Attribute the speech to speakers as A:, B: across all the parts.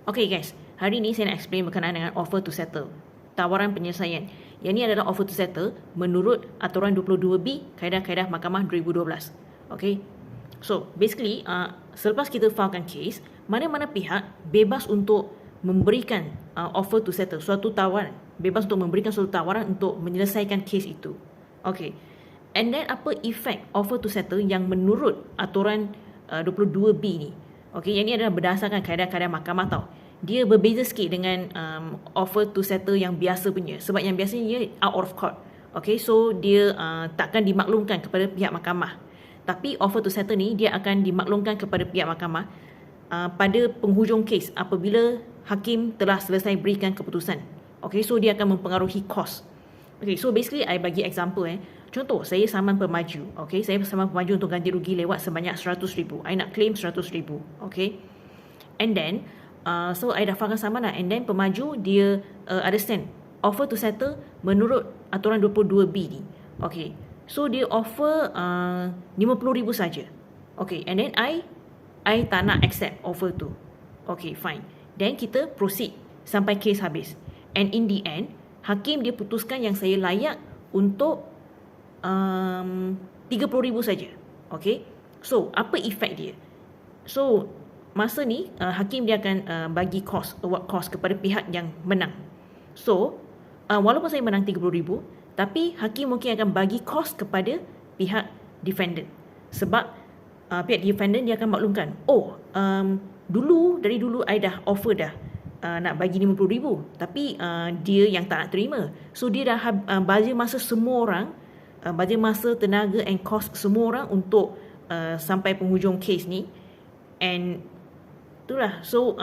A: Okay guys, hari ni saya nak explain berkenaan dengan offer to settle, tawaran penyelesaian. Yang ni adalah offer to settle menurut aturan 22B Kaedah-Kaedah Mahkamah 2012. Okay, so basically selepas kita filekan case, mana-mana pihak bebas untuk memberikan offer to settle, suatu tawaran, bebas untuk memberikan suatu tawaran untuk menyelesaikan case itu. Okay, and then apa efek offer to settle yang menurut aturan 22B ni? Okay, yang ni adalah berdasarkan kaedah-kaedah mahkamah tau. Dia berbeza sikit dengan offer to settle yang biasa punya. Sebab yang biasanya dia out of court. Okay, so dia takkan dimaklumkan kepada pihak mahkamah. Tapi offer to settle ni dia akan dimaklumkan kepada pihak mahkamah pada penghujung kes apabila hakim telah selesai berikan keputusan. Okay, so dia akan mempengaruhi kos. Okay, so basically I bagi example Contoh, saya saman pemaju. Okay, saya saman pemaju untuk ganti rugi lewat sebanyak 100,000. I nak claim 100,000. Okay, and then so I dah filekan saman lah. And then pemaju dia understand offer to settle menurut aturan 22B ni. Okay, so dia offer 50,000 saja. Okay, and then I tak nak accept offer tu. Okay, fine. Then kita proceed sampai case habis. And in the end, hakim dia putuskan yang saya layak untuk 30,000 saja. Okay, so apa efek dia? So masa ni hakim dia akan bagi award cost kepada pihak yang menang. So walaupun saya menang 30,000, tapi hakim mungkin akan bagi cost kepada pihak defendant. Sebab pihak defendant dia akan maklumkan, dari dulu I dah offer dah nak bagi 50,000, tapi dia yang tak nak terima. So dia dah bazir masa semua orang, bazir masa, tenaga and cost semua orang untuk sampai penghujung kes ni. And itulah, so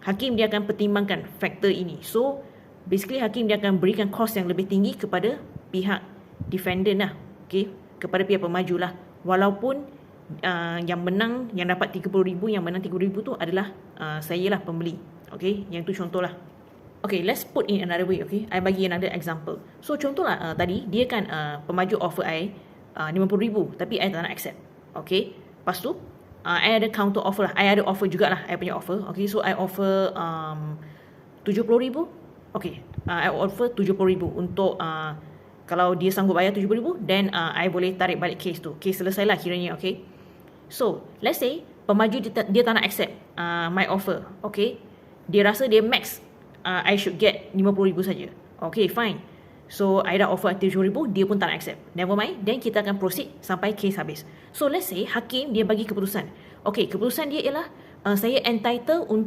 A: hakim dia akan pertimbangkan faktor ini. So basically hakim dia akan berikan kos yang lebih tinggi kepada pihak defendant lah. Okay, kepada pihak pemaju lah. Walaupun yang menang, yang dapat 30,000, yang menang 30,000 tu adalah saya lah pembeli. Okay, yang tu contoh lah. Okay, let's put in another way. Okay, I bagi another example. So contohlah tadi dia kan pemaju offer I 50,000, tapi I tak nak accept. Okay, lepas tu I ada counter offer lah. I ada offer jugalah, I punya offer. Okay, so I offer 70,000. Okay, I offer 70,000 untuk kalau dia sanggup bayar 70,000, then I boleh tarik balik case tu. Case selesai lah kiranya. Okay, so let's say pemaju dia tak nak accept my offer. Okay, dia rasa dia max I should get 50,000 saja. Okay, fine. So I dah offer 70,000, dia pun tak nak accept. Never mind, then kita akan proceed sampai case habis. So let's say hakim dia bagi keputusan. Okay, keputusan dia ialah saya entitled untuk